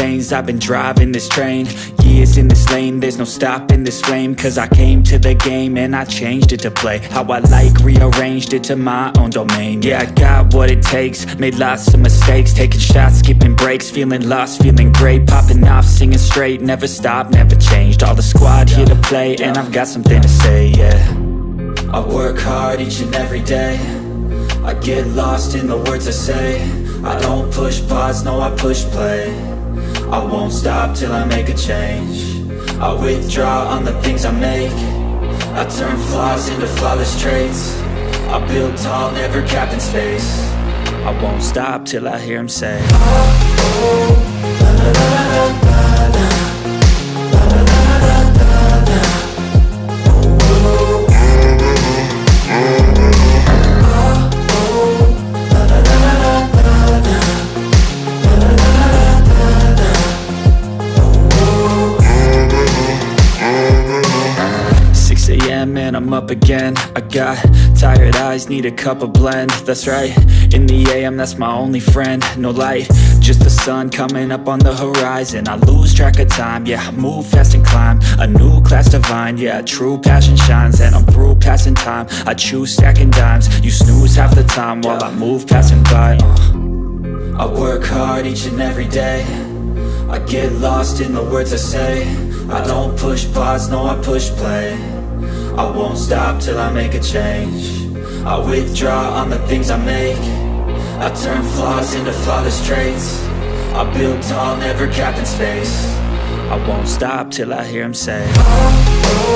veins, I've been driving this train. Years in this lane, there's no stopping this flame. Cause I came to the game and I changed it to play how I like, rearranged it to my own domain. Yeah, I got what it takes, made lots of mistakes, taking shots, skipping breaks, feeling lost, feeling great, popping off, singing straight, never stopped, never changed. All the squad here to play, and I've got something to say, yeah. I work hard each and every day, I get lost in the words I say. I don't push pause, no I push play. I won't stop till I make a change. I withdraw on the things I make. I turn flaws into flawless traits. I build tall, never capped in space. I won't stop till I hear him say, oh, oh, la, la, la, la, la, la, la, la, la, la, la, la. Oh, oh, la, la, la, la, la, la, la, la, la, la, la. 6 a.m. and I'm up again. I got tired eyes, need a cup of blend. That's right, in the AM, that's my only friend. No light, just the sun coming up on the horizon. I lose track of time, yeah, I move fast and climb a new class divine, yeah, true passion shines. And I'm through passing time, I choose stacking dimes. You snooze half the time while I move passing by. I work hard each and every day, I get lost in the words I say. I don't push pause, no I push play. I won't stop till I make a change. I withdraw on the things I make. I turn flaws into flawless traits. I build tall, never capped in space. I won't stop till I hear him say, oh, oh.